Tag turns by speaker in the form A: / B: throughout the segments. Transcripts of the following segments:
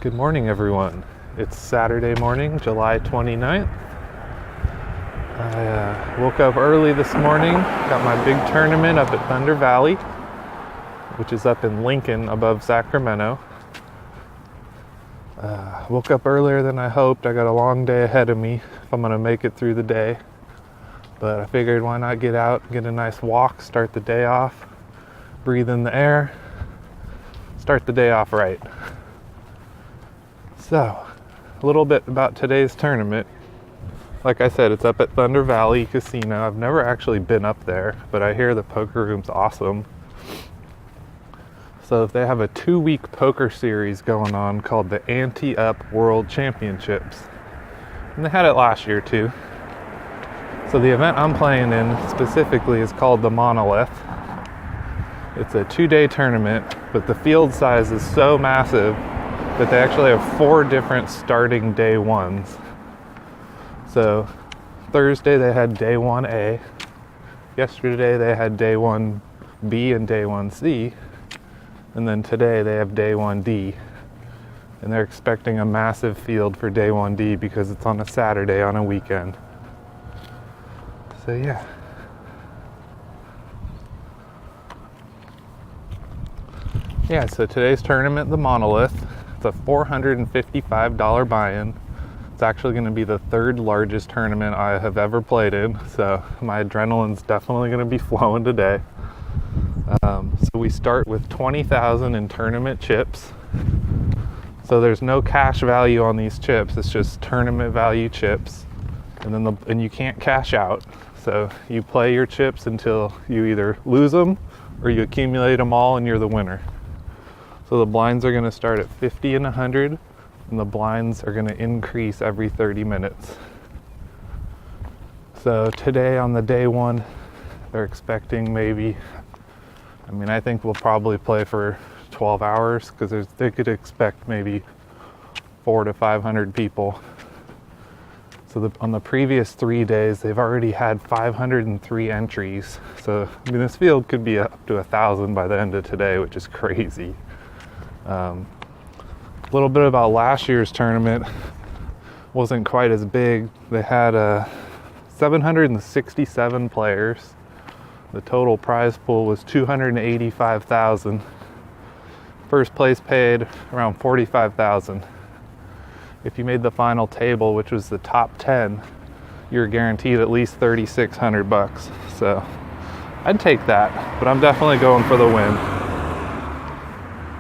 A: Good morning, everyone. It's Saturday morning, July 29th. I woke up early this morning, got my big tournament up at Thunder Valley, which is up in Lincoln above Sacramento. Woke up earlier than I hoped. I got a long day ahead of me if I'm going to make it through the day. But I figured why not get out, get a nice walk, start the day off, breathe in the air, start the day off right. So, a little bit about today's tournament. Like I said, it's up at Thunder Valley Casino. I've never actually been up there, but I hear the poker room's awesome. So they have a 2-week poker series going on called the Ante Up World Championships. And they had it last year too. So the event I'm playing in specifically is called the Monolith. It's a 2-day tournament, but the field size is so massive that they actually have 4 different starting day ones. So Thursday they had day 1A, yesterday they had day 1B and day 1C, and then today they have day 1D. And they're expecting a massive field for day 1D because it's on a Saturday on a weekend. So yeah. Yeah, so today's tournament, the Monolith, it's a $455 buy-in. It's actually going to be the 3rd largest tournament I have ever played in, so my adrenaline's definitely going to be flowing today. So we start with $20,000 in tournament chips. So there's no cash value on these chips, it's just tournament value chips. And you can't cash out. So you play your chips until you either lose them or you accumulate them all and you're the winner. So the blinds are going to start at 50 and 100, and the blinds are going to increase every 30 minutes. So today on the day 1, they're expecting I think we'll probably play for 12 hours because they could expect maybe 400 to 500 people. So on the previous 3 days, they've already had 503 entries. So this field could be up to 1,000 by the end of today, which is crazy. A little bit about last year's tournament. Wasn't quite as big. They had 767 players. The total prize pool was $285,000. First place paid around $45,000. If you made the final table, which was the top 10, you're guaranteed at least $3,600. So I'd take that, but I'm definitely going for the win.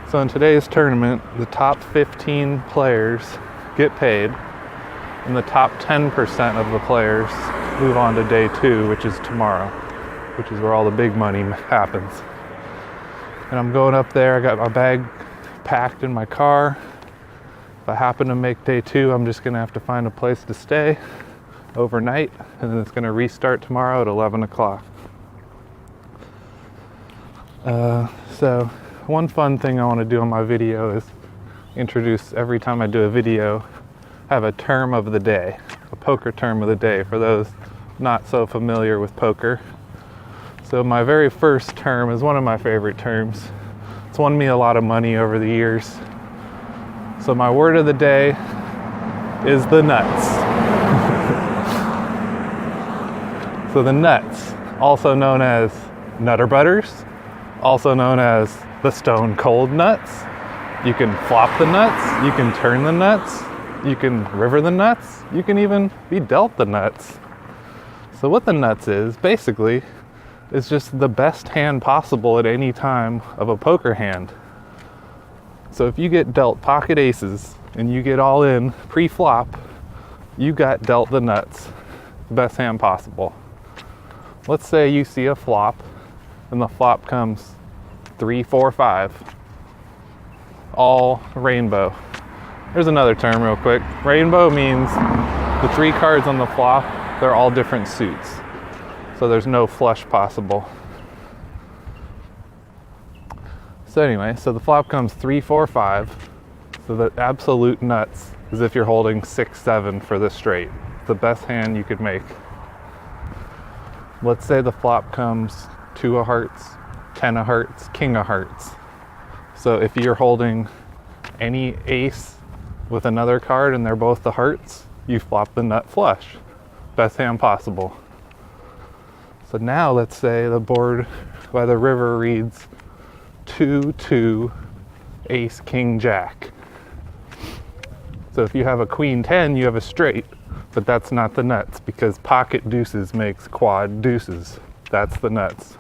A: So in today's tournament, the top 15 players get paid, and the top 10% of the players move on to day 2, which is tomorrow, which is where all the big money happens. And I'm going up there, I got my bag packed in my car. If I happen to make day 2, I'm just gonna have to find a place to stay overnight, and then it's gonna restart tomorrow at 11 o'clock. So one fun thing I want to do on my video is introduce, every time I do a video, have a term of the day, a poker term of the day for those not so familiar with poker. So my very first term is one of my favorite terms. It's won me a lot of money over the years. So my word of the day is the nuts. So the nuts, also known as Nutter Butters, also known as the Stone Cold nuts. You can flop the nuts, you can turn the nuts, you can river the nuts, you can even be dealt the nuts. So what the nuts is, basically, is just the best hand possible at any time of a poker hand. So if you get dealt pocket aces and you get all in pre-flop, you got dealt the nuts, the best hand possible. Let's say you see a flop and the flop comes 3, 4, 5, all rainbow. There's another term real quick. Rainbow means the 3 cards on the flop, they're all different suits. So there's no flush possible. So anyway, so the flop comes 3, 4, 5. So the absolute nuts is if you're holding 6, 7 for the straight. The best hand you could make. Let's say the flop comes 2 of hearts, 10 of hearts, king of hearts. So if you're holding any ace, with another card and they're both the hearts, you flop the nut flush. Best hand possible. So now let's say the board by the river reads 2-2 ace king jack. So if you have a queen 10, you have a straight, but that's not the nuts because pocket deuces makes quad deuces. That's the nuts.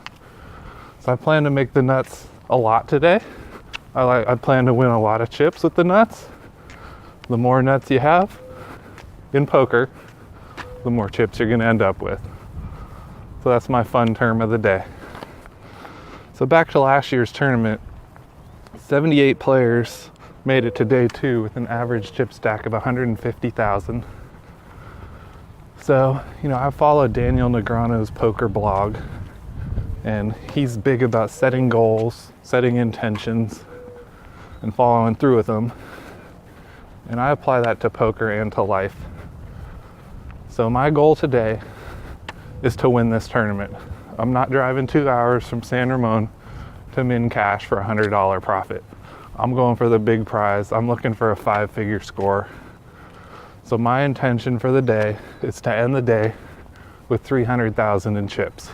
A: So I plan to make the nuts a lot today. I plan to win a lot of chips with the nuts. The more nuts you have in poker, the more chips you're gonna end up with. So that's my fun term of the day. So back to last year's tournament, 78 players made it to day 2 with an average chip stack of 150,000. So, I followed Daniel Negreanu's poker blog, and he's big about setting goals, setting intentions, and following through with them. And I apply that to poker and to life. So my goal today is to win this tournament. I'm not driving 2 hours from San Ramon to min cash for a $100 profit. I'm going for the big prize. I'm looking for a 5-figure score. So my intention for the day is to end the day with 300,000 in chips.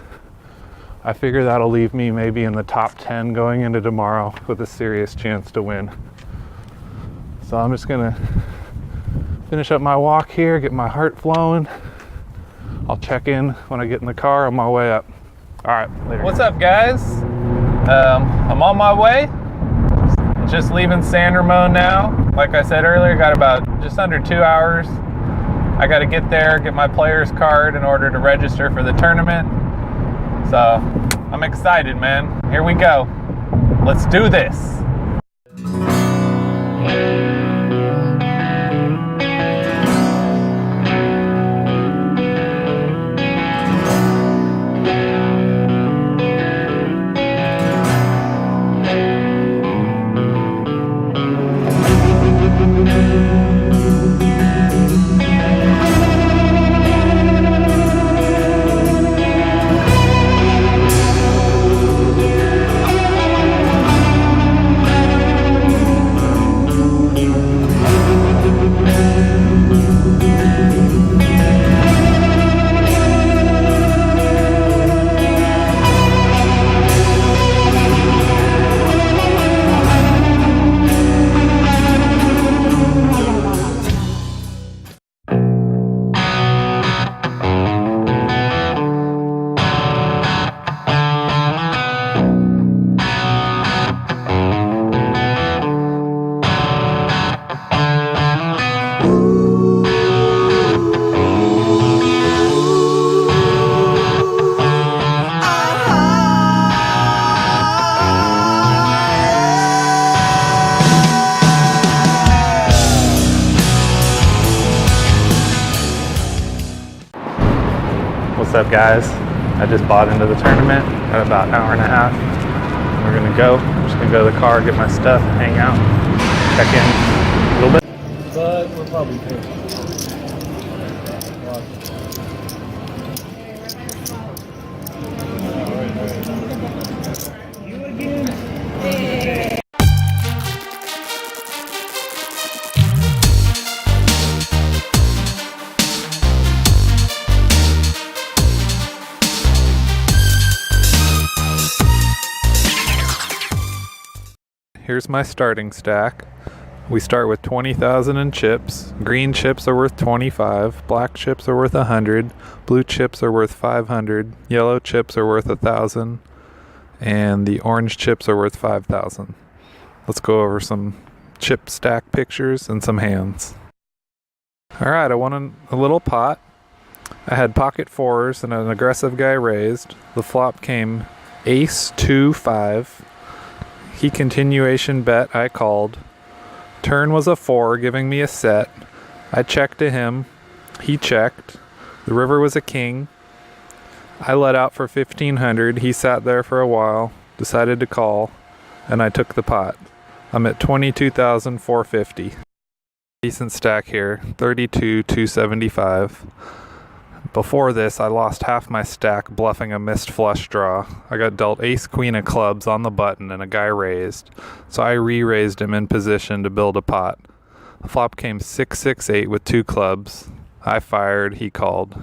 A: I figure that'll leave me maybe in the top 10 going into tomorrow with a serious chance to win. So I'm just gonna finish up my walk here, get my heart flowing. I'll check in when I get in the car on my way up. All right, later. What's up, guys? I'm on my way. Just leaving San Ramon now. Like I said earlier, got about just under 2 hours. I got to get there, get my player's card in order to register for the tournament. So I'm excited, man. Here we go. Let's do this. What's up, guys? I just bought into the tournament at about an hour and a half. We're gonna go. I'm just gonna go to the car, get my stuff, hang out, check in a little bit.
B: But we're probably good. You again?
A: Here's my starting stack. We start with 20,000 in chips. Green chips are worth 25, black chips are worth 100, blue chips are worth 500, yellow chips are worth 1,000, and the orange chips are worth 5,000. Let's go over some chip stack pictures and some hands. All right, I won a little pot. I had pocket fours and an aggressive guy raised. The flop came ace 2-5. He continuation bet, I called. Turn was a 4, giving me a set. I checked to him. He checked. The river was a king. I let out for 1,500. He sat there for a while, decided to call, and I took the pot. I'm at 22,450. Decent stack here, 32,275. Before this, I lost half my stack bluffing a missed flush draw. I got dealt ace queen of clubs on the button and a guy raised, so I re-raised him in position to build a pot. The flop came 6-6-8 with 2 clubs. I fired, he called.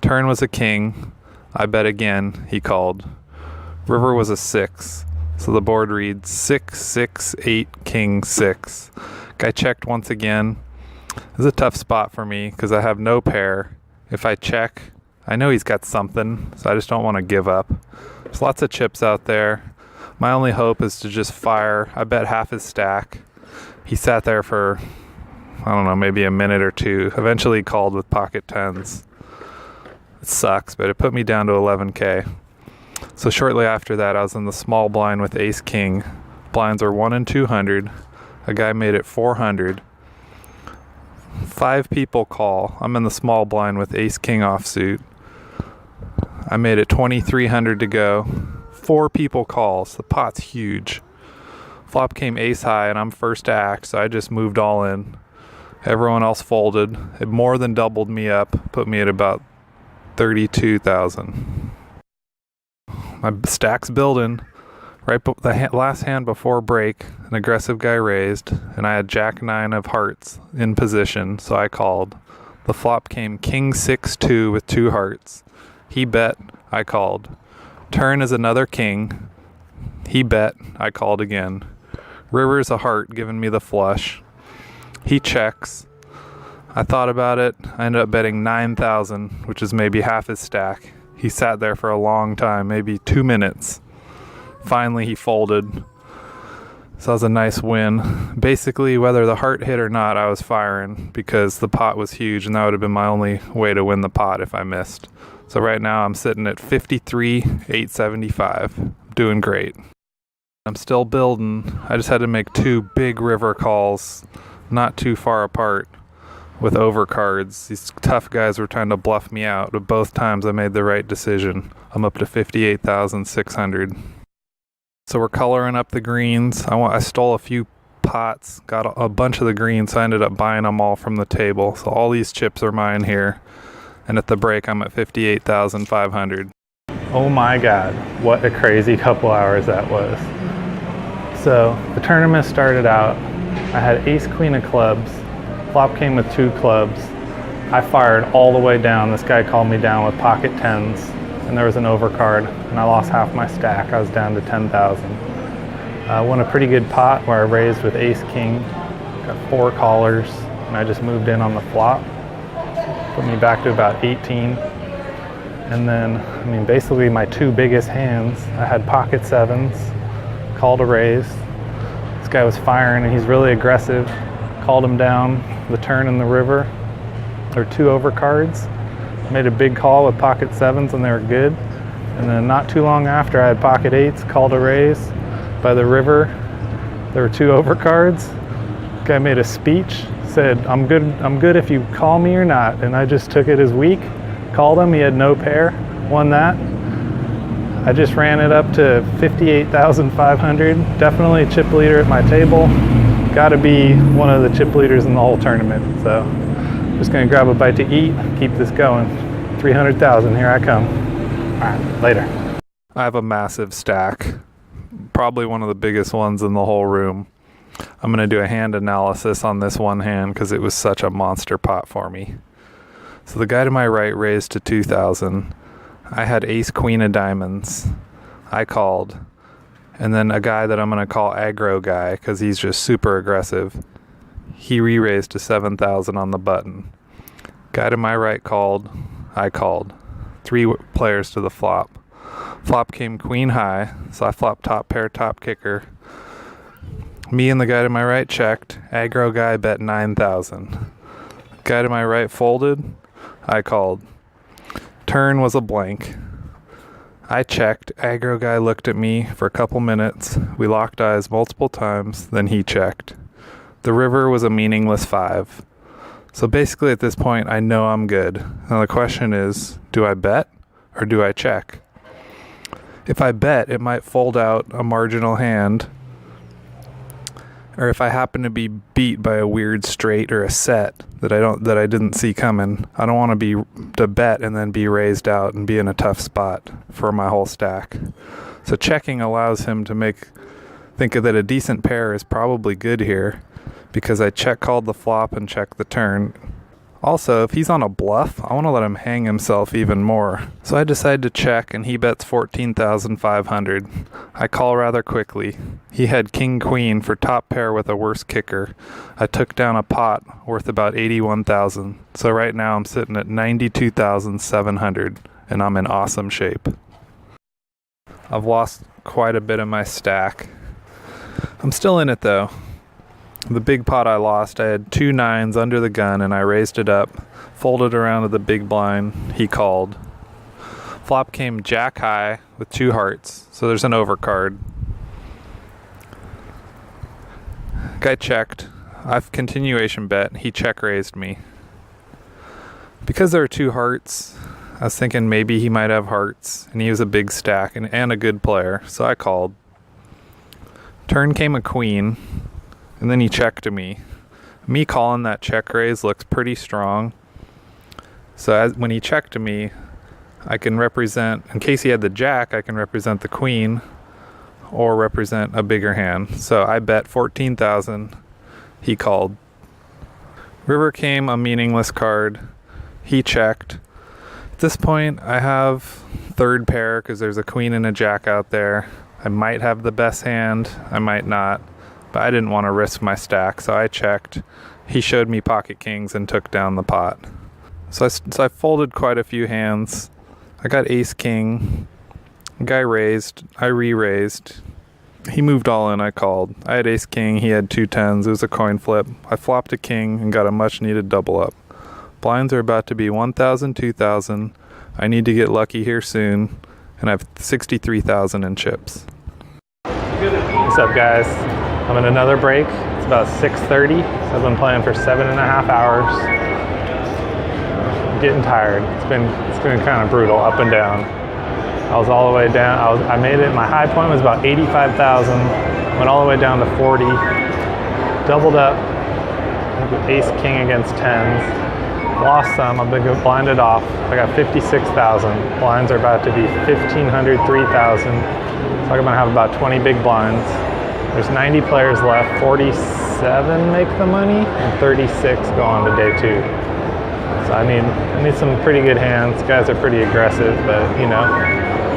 A: Turn was a king. I bet again, he called. River was a 6. So the board reads 6-6-8 king 6. Guy checked once again. This is a tough spot for me because I have no pair. If I check, I know he's got something, so I just don't want to give up. There's lots of chips out there. My only hope is to just fire. I bet half his stack. He sat there for, I don't know, maybe a minute or two. Eventually he called with pocket tens. It sucks, but it put me down to 11K. So shortly after that, I was in the small blind with ace king. Blinds are 1 in 200. A guy made it 400. 5 people call. I'm in the small blind with ace king offsuit. I made it 2,300 to go. 4 people calls. The pot's huge. Flop came ace high and I'm first to act, so I just moved all in. Everyone else folded. It more than doubled me up, put me at about 32,000. My stack's building. Right, the last hand before break, an aggressive guy raised, and I had jack 9 of hearts in position, so I called. The flop came king 6-2 with 2 hearts. He bet, I called. Turn is another king. He bet, I called again. River's a heart, giving me the flush. He checks. I thought about it. I ended up betting 9,000, which is maybe half his stack. He sat there for a long time, maybe 2 minutes. Finally, he folded. So that was a nice win. Basically, whether the heart hit or not, I was firing because the pot was huge, and that would have been my only way to win the pot if I missed. So right now, I'm sitting at 53,875. Doing great. I'm still building. I just had to make 2 big river calls, not too far apart, with overcards. These tough guys were trying to bluff me out, but both times I made the right decision. I'm up to 58,600. So we're coloring up the greens. I stole a few pots, got a bunch of the greens, so I ended up buying them all from the table. So all these chips are mine here. And at the break, I'm at 58,500. Oh my God, what a crazy couple hours that was. So the tournament started out, I had ace queen of clubs, flop came with 2 clubs. I fired all the way down. This guy called me down with pocket tens, and there was an overcard, and I lost half my stack. I was down to 10,000. I won a pretty good pot where I raised with ace king, got 4 callers, and I just moved in on the flop. Put me back to about 18. And then, basically my 2 biggest hands, I had pocket sevens, called a raise. This guy was firing and he's really aggressive. Called him down the turn in the river. There were 2 overcards. Made a big call with pocket sevens and they were good. And then not too long after, I had pocket 8s, called a raise by the river. There were 2 overcards. Guy made a speech, said, I'm good if you call me or not. And I just took it as weak, called him, he had no pair, won that. I just ran it up to 58,500. Definitely a chip leader at my table. Gotta be one of the chip leaders in the whole tournament. So just gonna grab a bite to eat, keep this going. 300,000, here I come. All right, later. I have a massive stack, probably one of the biggest ones in the whole room. I'm going to do a hand analysis on this one hand because it was such a monster pot for me. So the guy to my right raised to 2,000. I had ace queen of diamonds. I called. And then a guy that I'm going to call aggro guy because he's just super aggressive. He re-raised to 7,000 on the button. Guy to my right called. I called. 3 players to the flop. Flop came queen high, so I flopped top pair, top kicker. Me and the guy to my right checked. Aggro guy bet 9,000. Guy to my right folded. I called. Turn was a blank. I checked. Aggro guy looked at me for a couple minutes. We locked eyes multiple times, then he checked. The river was a meaningless 5. So basically at this point, I know I'm good. Now the question is, do I bet or do I check? If I bet, it might fold out a marginal hand. Or if I happen to be beat by a weird straight or a set that I didn't see coming, I don't want to bet and then be raised out and be in a tough spot for my whole stack. So checking allows him to think that a decent pair is probably good here, because I check called the flop and checked the turn. Also, if he's on a bluff, I want to let him hang himself even more. So I decide to check, and he bets 14,500. I call rather quickly. He had king queen for top pair with a worse kicker. I took down a pot worth about 81,000. So right now I'm sitting at 92,700, and I'm in awesome shape. I've lost quite a bit of my stack. I'm still in it though. The big pot I lost, I had 2 9s under the gun, and I raised it up, folded around to the big blind. He called. Flop came jack high with 2 hearts, so there's an overcard. Guy checked. I've continuation bet. He check raised me. Because there were 2 hearts, I was thinking maybe he might have hearts, and he was a big stack and a good player, so I called. Turn came a queen. And then he checked to me. Me calling that check raise looks pretty strong. So when he checked to me, I can represent, in case he had the jack, I can represent the queen or represent a bigger hand. So I bet 14,000. He called. River came a meaningless card. He checked. At this point, I have third pair because there's a queen and a jack out there. I might have the best hand. I might not. But I didn't want to risk my stack, so I checked. He showed me pocket kings and took down the pot. So I folded quite a few hands. I got ace king. Guy raised. I re-raised. He moved all in. I called. I had ace king. He had 2 10s. It was a coin flip. I flopped a king and got a much needed double up. Blinds are about to be 1,000, 2,000. I need to get lucky here soon, and I have 63,000 in chips. What's up, guys? I'm in another break. It's about 6:30. So I've been playing for 7.5 hours. I'm getting tired. It's been kind of brutal, up and down. I was all the way down. I made it. My high point was about 85,000. Went all the way down to 40. Doubled up with ace king against 10s. Lost some. I've been blinded off. I got 56,000. Blinds are about to be 1,500, 3,000. So I'm gonna have about 20 big blinds. There's 90 players left, 47 make the money, and 36 go on to day 2. So I need some pretty good hands. Guys are pretty aggressive, but you know,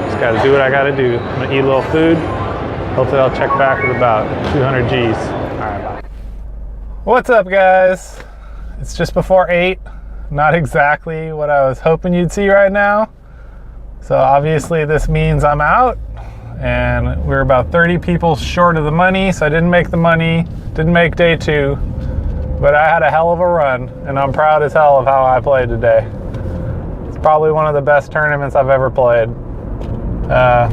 A: just gotta do what I gotta do. I'm gonna eat a little food. Hopefully I'll check back with about 200 G's. All right, bye. What's up, guys? It's just before 8. Not exactly what I was hoping you'd see right now. So obviously this means I'm out. And we're about 30 people short of the money, so I didn't make the money, didn't make day 2, but I had a hell of a run, and I'm proud as hell of how I played today. It's probably one of the best tournaments I've ever played. I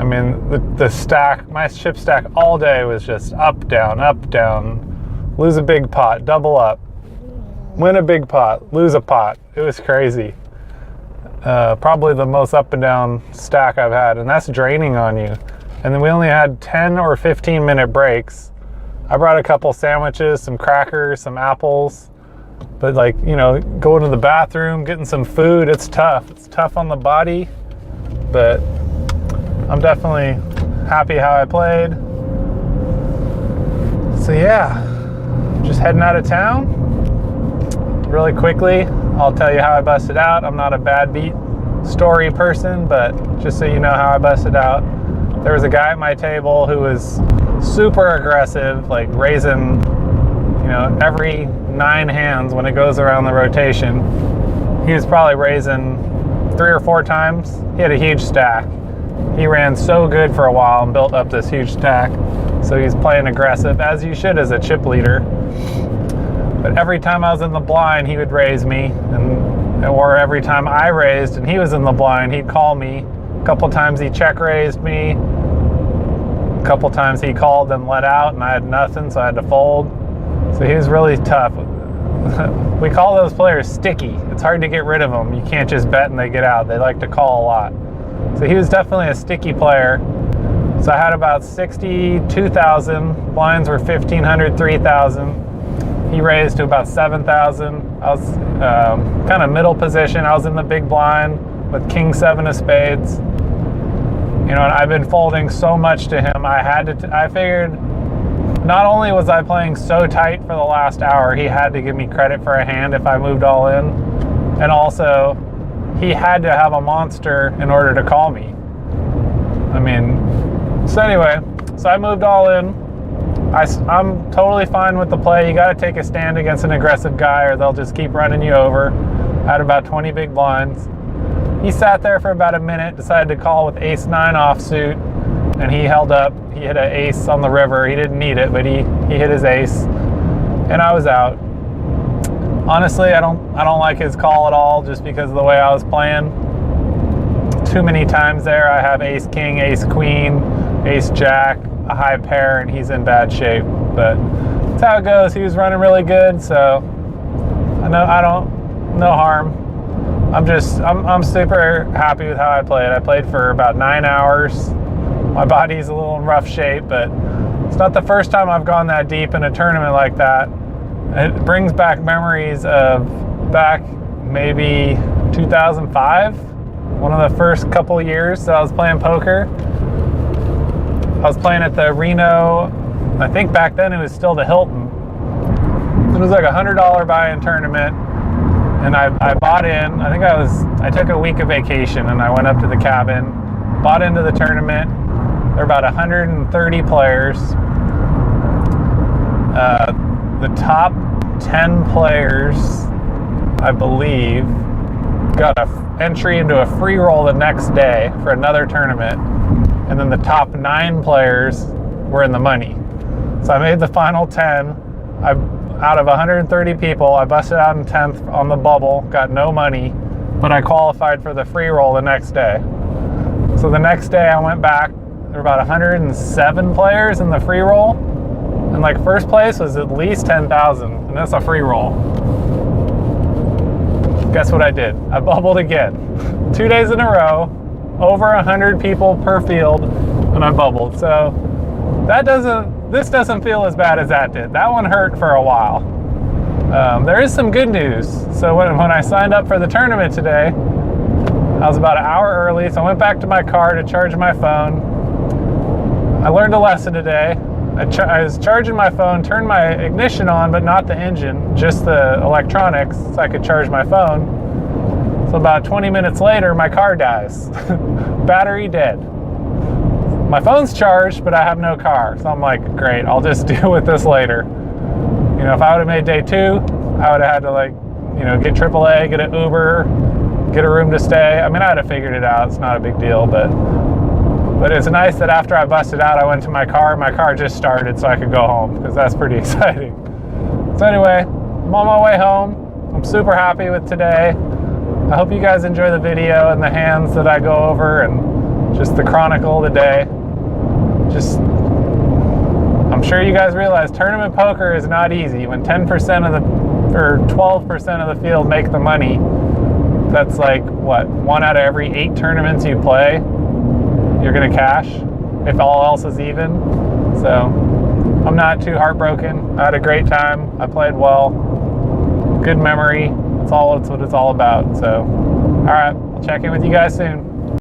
A: mean, the stack, my chip stack all day was just up, down, lose a big pot, double up, win a big pot, lose a pot. It was crazy. Probably the most up and down stack I've had, and that's draining on you. And then we only had 10 or 15 minute breaks. I brought a couple sandwiches, some crackers, some apples, but like, you know, going to the bathroom, getting some food, it's tough. It's tough on the body, but I'm definitely happy how I played. So yeah, just heading out of town. Really quickly, I'll tell you how I busted out. I'm not a bad beat story person, but just so you know how I busted out. There was a guy at my table who was super aggressive, like raising, you know, every 9 hands when it goes around the rotation. He was probably raising 3 or 4 times. He had a huge stack. He ran so good for a while and built up this huge stack. So he's playing aggressive, as you should as a chip leader. But every time I was in the blind, he would raise me, or every time I raised and he was in the blind, he'd call me. A couple times he check raised me. A couple times he called and let out, and I had nothing, so I had to fold. So he was really tough. We call those players sticky. It's hard to get rid of them. You can't just bet and they get out. They like to call a lot. So he was definitely a sticky player. So I had about 62,000. Blinds were 1,500, 3,000. He raised to about 7,000. I was kind of middle position. I was in the big blind with King 7 of spades. You know, and I've been folding so much to him. I figured not only was I playing so tight for the last hour, he had to give me credit for a hand if I moved all in. And also, he had to have a monster in order to call me. I mean, so anyway, so I moved all in. I'm totally fine with the play. You got to take a stand against an aggressive guy or they'll just keep running you over. I had about 20 big blinds. He sat there for about a minute, decided to call with ace-9 offsuit, and he held up. He hit an ace on the river. He didn't need it, but he hit his ace, and I was out. Honestly, I don't like his call at all just because of the way I was playing. Too many times there, I have ace-king, ace-queen, ace-jack, a high pair, and he's in bad shape. But that's how it goes. He was running really good, so no harm. I'm super happy with how I played. I played for about 9 hours. My body's a little in rough shape, but it's not the first time I've gone that deep in a tournament like that. It brings back memories of back maybe 2005, one of the first couple years that I was playing poker. I was playing at the Reno, I think back then it was still the Hilton. It was like a $100 buy-in tournament, and I bought in. I took a week of vacation and I went up to the cabin, bought into the tournament. There were about 130 players. The top 10 players, I believe, got an entry into a free roll the next day for another tournament. And then the top 9 players were in the money. So I made the final 10. Out of 130 people, I busted out in 10th on the bubble, got no money, but I qualified for the free roll the next day. So the next day I went back, there were about 107 players in the free roll, and like first place was at least 10,000, and that's a free roll. Guess what I did? I bubbled again. 2 days in a row, over 100 people per field, and I bubbled. So this doesn't feel as bad as that did. That one hurt for a while. There is some good news. So when I signed up for the tournament today, I was about an hour early, so I went back to my car to charge my phone. I learned a lesson today. I was charging my phone, turned my ignition on, but not the engine, just the electronics, so I could charge my phone. So about 20 minutes later, my car dies. Battery dead. My phone's charged, but I have no car. So I'm like, great, I'll just deal with this later. You know, if I would have made day 2, I would have had to get AAA, get an Uber, get a room to stay. I mean, I'd have figured it out. It's not a big deal, but it's nice that after I busted out, I went to my car just started so I could go home, because that's pretty exciting. So anyway, I'm on my way home. I'm super happy with today. I hope you guys enjoy the video and the hands that I go over and just the chronicle of the day. I'm sure you guys realize tournament poker is not easy. When 10% or 12% of the field make the money, that's like, what, 1 out of every 8 tournaments you play, you're gonna cash, if all else is even. So I'm not too heartbroken. I had a great time. I played well. Good memory. That's what it's all about. So, all right, I'll check in with you guys soon.